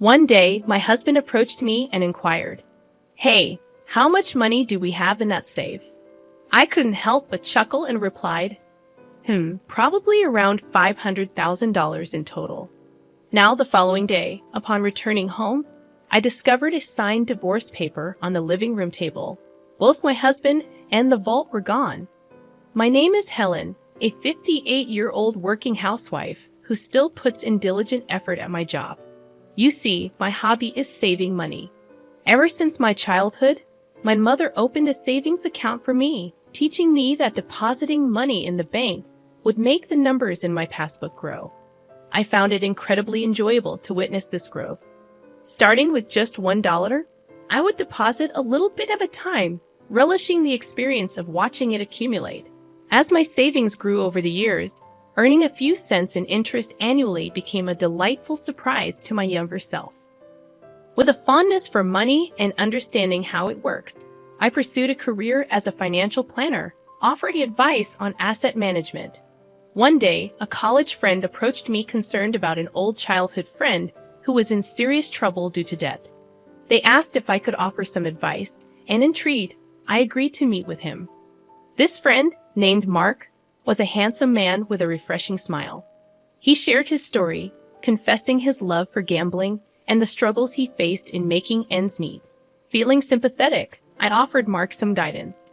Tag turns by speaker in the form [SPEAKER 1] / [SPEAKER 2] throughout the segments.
[SPEAKER 1] One day, my husband approached me and inquired, "Hey, how much money do we have in that safe?" I couldn't help but chuckle and replied, probably around $500,000 in total. Now, the following day, upon returning home, I discovered a signed divorce paper on the living room table. Both my husband and the vault were gone. My name is Helen, a 58-year-old working housewife who still puts in diligent effort at my job. You see, my hobby is saving money. Ever since my childhood, my mother opened a savings account for me, teaching me that depositing money in the bank would make the numbers in my passbook grow. I found it incredibly enjoyable to witness this growth. Starting with just $1, I would deposit a little bit at a time, relishing the experience of watching it accumulate. As my savings grew over the years, earning a few cents in interest annually became a delightful surprise to my younger self. With a fondness for money and understanding how it works, I pursued a career as a financial planner, offering advice on asset management. One day, a college friend approached me concerned about an old childhood friend who was in serious trouble due to debt. They asked if I could offer some advice, and intrigued, I agreed to meet with him. This friend, named Mark, was a handsome man with a refreshing smile. He shared his story, confessing his love for gambling and the struggles he faced in making ends meet. Feeling sympathetic, I offered Mark some guidance.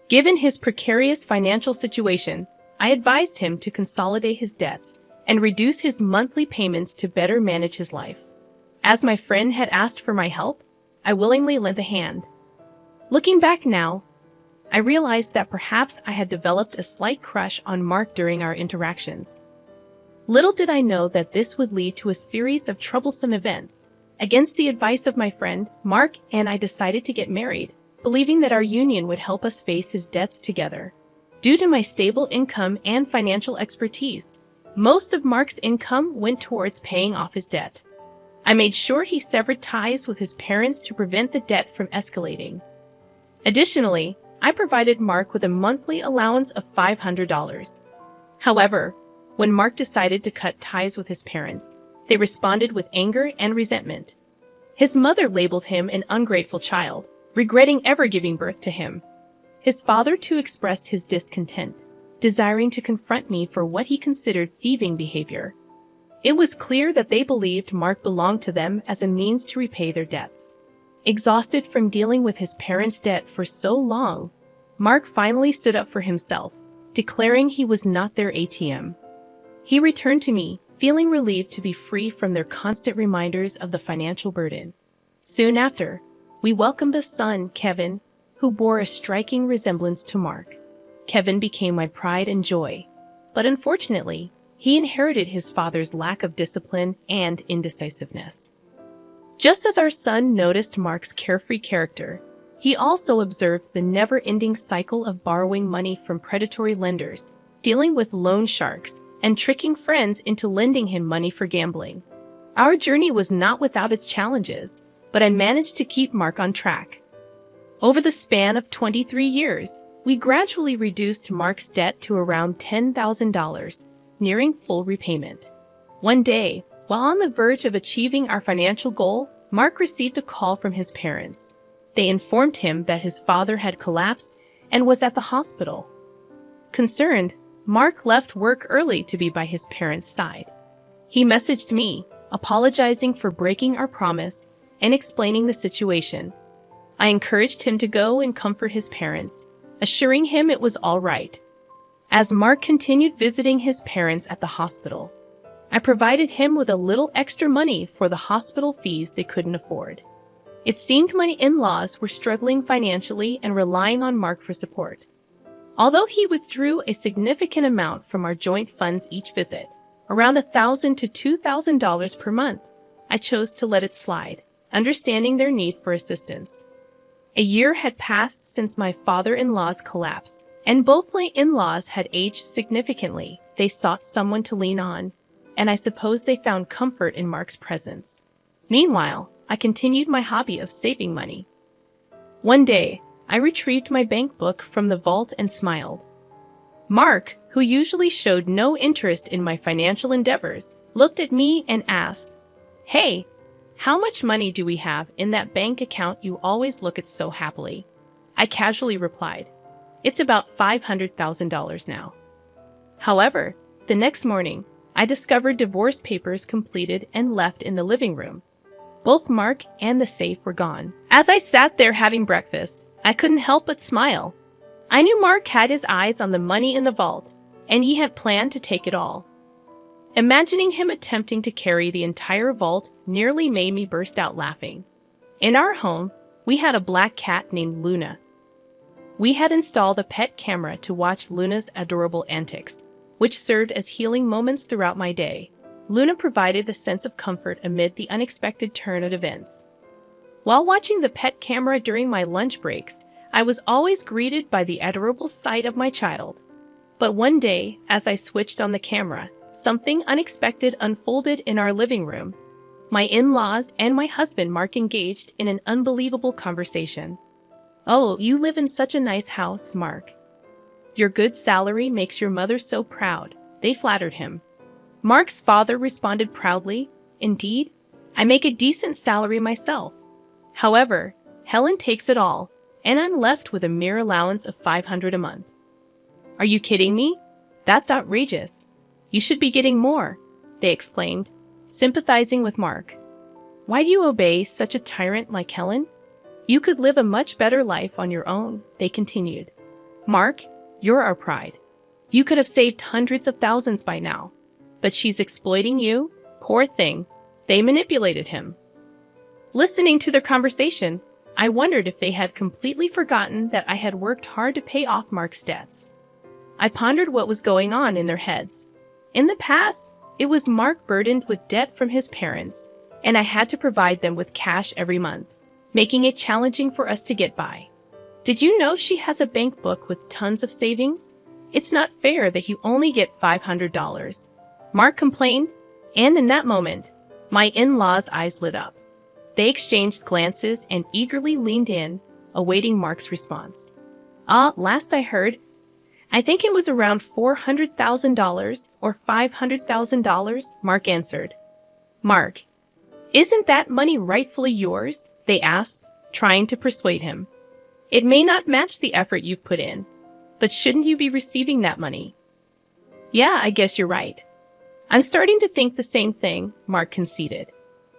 [SPEAKER 1] Given his precarious financial situation, I advised him to consolidate his debts and reduce his monthly payments to better manage his life. As my friend had asked for my help, I willingly lent a hand. Looking back now, I realized that perhaps I had developed a slight crush on Mark during our interactions. Little did I know that this would lead to a series of troublesome events. Against the advice of my friend, Mark and I decided to get married, believing that our union would help us face his debts together. Due to my stable income and financial expertise, most of Mark's income went towards paying off his debt. I made sure he severed ties with his parents to prevent the debt from escalating. Additionally, I provided Mark with a monthly allowance of $500. However, when Mark decided to cut ties with his parents, they responded with anger and resentment. His mother labeled him an ungrateful child, regretting ever giving birth to him. His father too expressed his discontent, desiring to confront me for what he considered thieving behavior. It was clear that they believed Mark belonged to them as a means to repay their debts. Exhausted from dealing with his parents' debt for so long, Mark finally stood up for himself, declaring he was not their ATM. He returned to me, feeling relieved to be free from their constant reminders of the financial burden. Soon after, we welcomed a son, Kevin, who bore a striking resemblance to Mark. Kevin became my pride and joy, but unfortunately, he inherited his father's lack of discipline and indecisiveness. Just as our son noticed Mark's carefree character, he also observed the never-ending cycle of borrowing money from predatory lenders, dealing with loan sharks, and tricking friends into lending him money for gambling. Our journey was not without its challenges, but I managed to keep Mark on track. Over the span of 23 years, we gradually reduced Mark's debt to around $10,000, nearing full repayment. One day, while on the verge of achieving our financial goal, Mark received a call from his parents. They informed him that his father had collapsed and was at the hospital. Concerned, Mark left work early to be by his parents' side. He messaged me, apologizing for breaking our promise and explaining the situation. I encouraged him to go and comfort his parents, assuring him it was all right. As Mark continued visiting his parents at the hospital, I provided him with a little extra money for the hospital fees they couldn't afford. It seemed my in-laws were struggling financially and relying on Mark for support. Although he withdrew a significant amount from our joint funds each visit, around $1,000 to $2,000 per month, I chose to let it slide, understanding their need for assistance. A year had passed since my father-in-law's collapse, and both my in-laws had aged significantly. They sought someone to lean on, and I suppose they found comfort in Mark's presence. Meanwhile, I continued my hobby of saving money. One day, I retrieved my bank book from the vault and smiled. Mark, who usually showed no interest in my financial endeavors, looked at me and asked, "Hey, How much money do we have in that bank account you always look at so happily? I casually replied, It's about $500,000 now. However, the next morning, I discovered divorce papers completed and left in the living room. Both Mark and the safe were gone. As I sat there having breakfast, I couldn't help but smile. I knew Mark had his eyes on the money in the vault, and he had planned to take it all. Imagining him attempting to carry the entire vault nearly made me burst out laughing. In our home, we had a black cat named Luna. We had installed a pet camera to watch Luna's adorable antics, which served as healing moments throughout my day. Luna provided a sense of comfort amid the unexpected turn of events. While watching the pet camera during my lunch breaks, I was always greeted by the adorable sight of my child. But one day, as I switched on the camera, something unexpected unfolded in our living room. My in-laws and my husband Mark engaged in an unbelievable conversation. "Oh, you live in such a nice house, Mark. Your good salary makes your mother so proud," they flattered him. Mark's father responded proudly, "Indeed, I make a decent salary myself. However, Helen takes it all, and I'm left with a mere allowance of $500 a month." "Are you kidding me? That's outrageous. You should be getting more," they exclaimed, sympathizing with Mark. "Why do you obey such a tyrant like Helen? You could live a much better life on your own," they continued. "Mark, you're our pride. You could have saved hundreds of thousands by now. But she's exploiting you? Poor thing." They manipulated him. Listening to their conversation, I wondered if they had completely forgotten that I had worked hard to pay off Mark's debts. I pondered what was going on in their heads. In the past, it was Mark burdened with debt from his parents, and I had to provide them with cash every month, making it challenging for us to get by. "Did you know she has a bank book with tons of savings? It's not fair that you only get $500. Mark complained, and in that moment, my in-laws' eyes lit up. They exchanged glances and eagerly leaned in, awaiting Mark's response. Last I heard, I think it was around $400,000 or $500,000, Mark answered. "Mark, isn't that money rightfully yours?" they asked, trying to persuade him. "It may not match the effort you've put in, but shouldn't you be receiving that money?" "Yeah, I guess you're right. I'm starting to think the same thing," Mark conceded.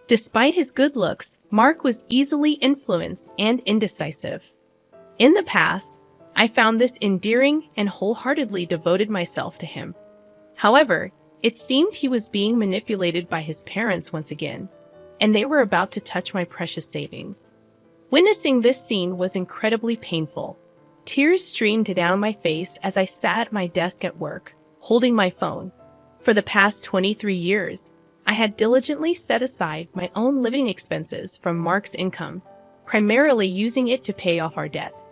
[SPEAKER 1] Despite his good looks, Mark was easily influenced and indecisive. In the past, I found this endearing and wholeheartedly devoted myself to him. However, it seemed he was being manipulated by his parents once again, and they were about to touch my precious savings. Witnessing this scene was incredibly painful. Tears streamed down my face as I sat at my desk at work, holding my phone. For the past 23 years, I had diligently set aside my own living expenses from Mark's income, primarily using it to pay off our debt.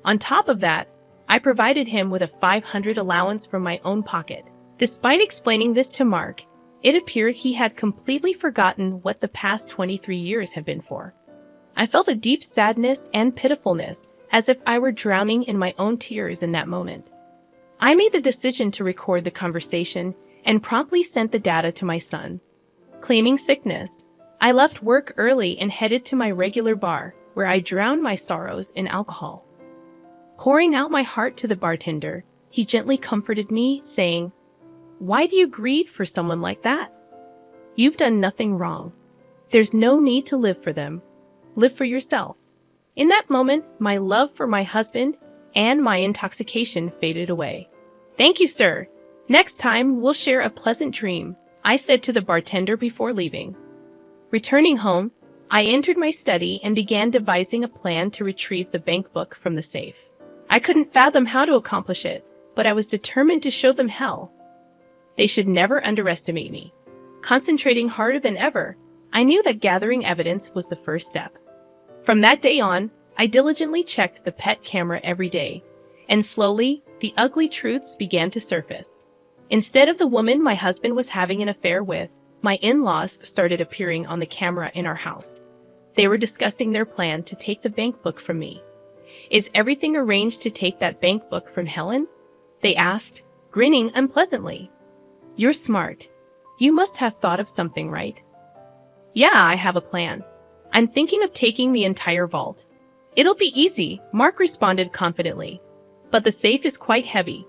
[SPEAKER 1] On top of that, I provided him with a $500 allowance from my own pocket. Despite explaining this to Mark, it appeared he had completely forgotten what the past 23 years had been for. I felt a deep sadness and pitifulness, as if I were drowning in my own tears in that moment. I made the decision to record the conversation and promptly sent the data to my son. Claiming sickness, I left work early and headed to my regular bar, where I drowned my sorrows in alcohol. Pouring out my heart to the bartender, he gently comforted me, saying, "Why do you grieve for someone like that? You've done nothing wrong. There's no need to live for them. Live for yourself." In that moment, my love for my husband and my intoxication faded away. "Thank you, sir. Next time, we'll share a pleasant dream," I said to the bartender before leaving. Returning home, I entered my study and began devising a plan to retrieve the bank book from the safe. I couldn't fathom how to accomplish it, but I was determined to show them hell. They should never underestimate me. Concentrating harder than ever, I knew that gathering evidence was the first step. From that day on, I diligently checked the pet camera every day, and slowly, the ugly truths began to surface. Instead of the woman my husband was having an affair with, my in-laws started appearing on the camera in our house. They were discussing their plan to take the bank book from me. "Is everything arranged to take that bank book from Helen?" they asked, grinning unpleasantly. "You're smart. You must have thought of something, right?" Yeah, I have a plan. I'm thinking of taking the entire vault. It'll be easy, Mark responded confidently. But the safe is quite heavy.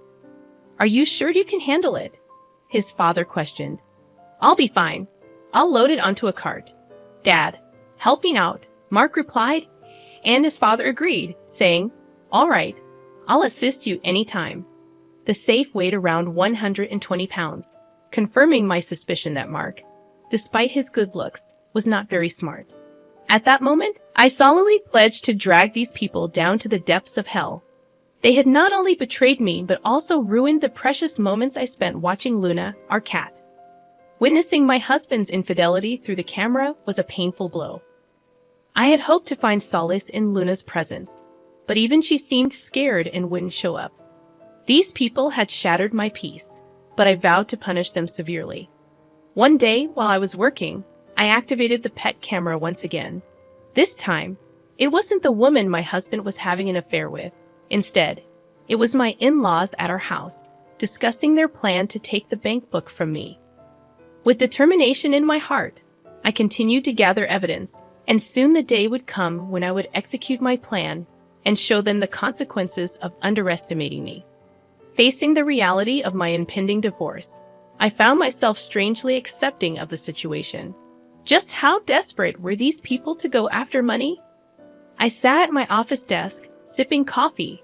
[SPEAKER 1] Are you sure you can handle it? His father questioned. I'll be fine. I'll load it onto a cart. Dad, help me out, Mark replied, and his father agreed, saying, All right, I'll assist you anytime. The safe weighed around 120 pounds, confirming my suspicion that Mark, despite his good looks, was not very smart. At that moment, I solemnly pledged to drag these people down to the depths of hell. They had not only betrayed me, but also ruined the precious moments I spent watching Luna, our cat. Witnessing my husband's infidelity through the camera was a painful blow. I had hoped to find solace in Luna's presence, but even she seemed scared and wouldn't show up. These people had shattered my peace, but I vowed to punish them severely. One day, while I was working, I activated the pet camera once again. This time, it wasn't the woman my husband was having an affair with. Instead, it was my in-laws at our house, discussing their plan to take the bank book from me. With determination in my heart, I continued to gather evidence, and soon the day would come when I would execute my plan and show them the consequences of underestimating me. Facing the reality of my impending divorce, I found myself strangely accepting of the situation. Just how desperate were these people to go after money? I sat at my office desk, sipping coffee,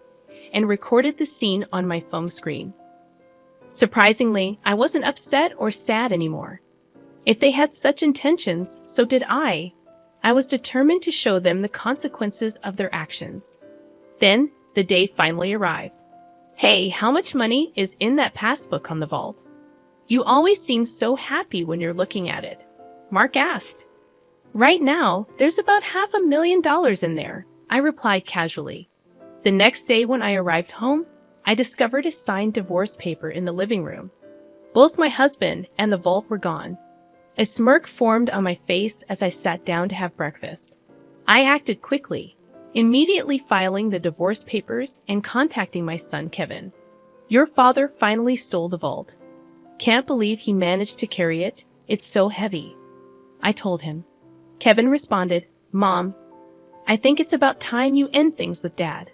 [SPEAKER 1] and recorded the scene on my phone screen. Surprisingly, I wasn't upset or sad anymore. If they had such intentions, so did I. I was determined to show them the consequences of their actions. Then, the day finally arrived. Hey, how much money is in that passbook on the vault? You always seem so happy when you're looking at it, Mark asked. Right now, there's about $500,000 in there, I replied casually. The next day when I arrived home, I discovered a signed divorce paper in the living room. Both my husband and the vault were gone. A smirk formed on my face as I sat down to have breakfast. I acted quickly, immediately filing the divorce papers and contacting my son Kevin. Your father finally stole the vault. Can't believe he managed to carry it. It's so heavy, I told him. Kevin responded, Mom, I think it's about time you end things with Dad.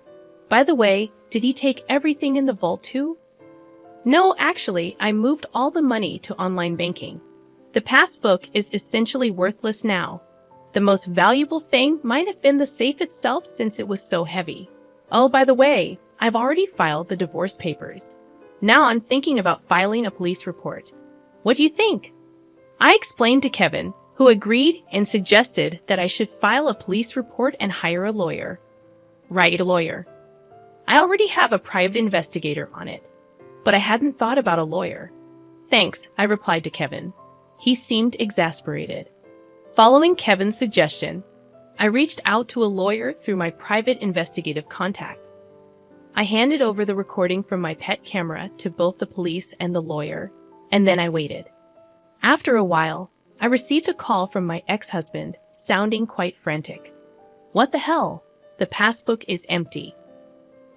[SPEAKER 1] By the way, did he take everything in the vault too? No, actually, I moved all the money to online banking. The passbook is essentially worthless now. The most valuable thing might have been the safe itself since it was so heavy. Oh, by the way, I've already filed the divorce papers. Now I'm thinking about filing a police report. What do you think? I explained to Kevin, who agreed and suggested that I should file a police report and hire a lawyer. Right, a lawyer. I already have a private investigator on it, but I hadn't thought about a lawyer. Thanks, I replied to Kevin. He seemed exasperated. Following Kevin's suggestion, I reached out to a lawyer through my private investigative contact. I handed over the recording from my pet camera to both the police and the lawyer, and then I waited. After a while, I received a call from my ex-husband, sounding quite frantic. What the hell? The passbook is empty.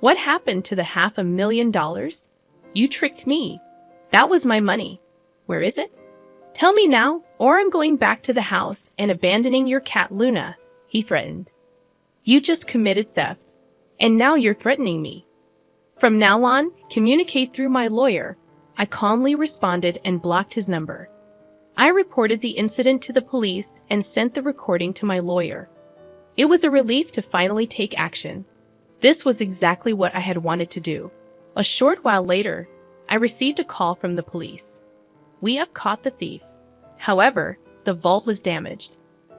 [SPEAKER 1] What happened to the $500,000? You tricked me. That was my money. Where is it? Tell me now, or I'm going back to the house and abandoning your cat Luna, he threatened. You just committed theft, and now you're threatening me. From now on, communicate through my lawyer, I calmly responded and blocked his number. I reported the incident to the police and sent the recording to my lawyer. It was a relief to finally take action. This was exactly what I had wanted to do. A short while later, I received a call from the police. We have caught the thief. However, the vault was damaged.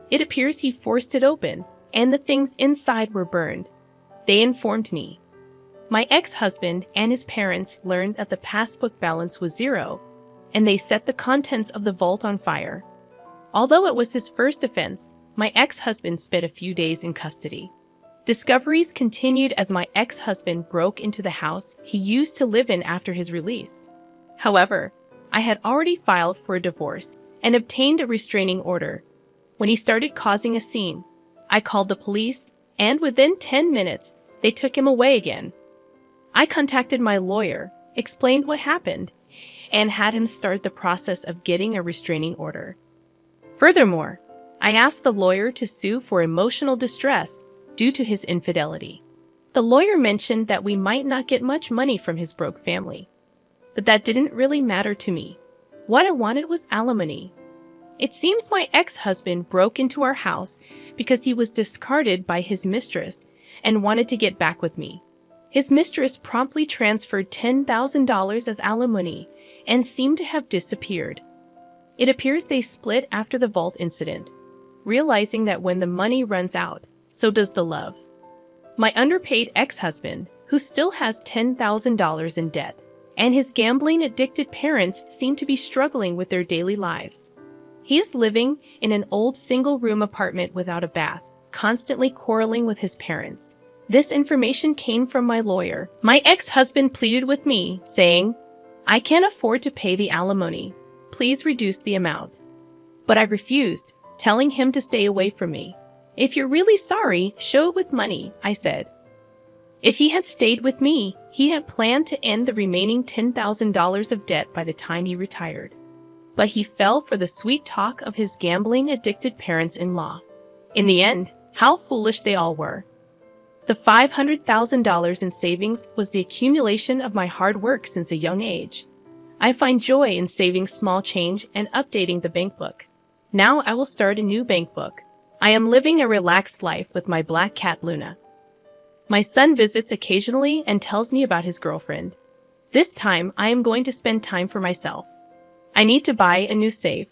[SPEAKER 1] It appears he forced it open, and the things inside were burned. They informed me. My ex-husband and his parents learned that the passbook balance was zero, and they set the contents of the vault on fire. Although it was his first offense, my ex-husband spent a few days in custody. Discoveries continued as my ex-husband broke into the house he used to live in after his release. However, I had already filed for a divorce and obtained a restraining order. When he started causing a scene, I called the police, and within 10 minutes, they took him away again. I contacted my lawyer, explained what happened, and had him start the process of getting a restraining order. Furthermore, I asked the lawyer to sue for emotional distress due to his infidelity. The lawyer mentioned that we might not get much money from his broke family, but that didn't really matter to me. What I wanted was alimony. It seems my ex-husband broke into our house because he was discarded by his mistress and wanted to get back with me. His mistress promptly transferred $10,000 as alimony and seemed to have disappeared. It appears they split after the vault incident, realizing that when the money runs out, so does the love. My underpaid ex-husband, who still has $10,000 in debt, and his gambling-addicted parents seem to be struggling with their daily lives. He is living in an old single-room apartment without a bath, constantly quarreling with his parents. This information came from my lawyer. My ex-husband pleaded with me, saying, "I can't afford to pay the alimony. Please reduce the amount." But I refused, telling him to stay away from me. "If you're really sorry, show it with money," I said. If he had stayed with me, he had planned to end the remaining $10,000 of debt by the time he retired. But he fell for the sweet talk of his gambling-addicted parents-in-law. In the end, how foolish they all were. The $500,000 in savings was the accumulation of my hard work since a young age. I find joy in saving small change and updating the bank book. Now I will start a new bank book. I am living a relaxed life with my black cat Luna. My son visits occasionally and tells me about his girlfriend. This time, I am going to spend time for myself. I need to buy a new safe,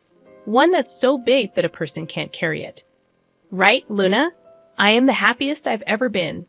[SPEAKER 1] one that's so big that a person can't carry it. Right, Luna? I am the happiest I've ever been.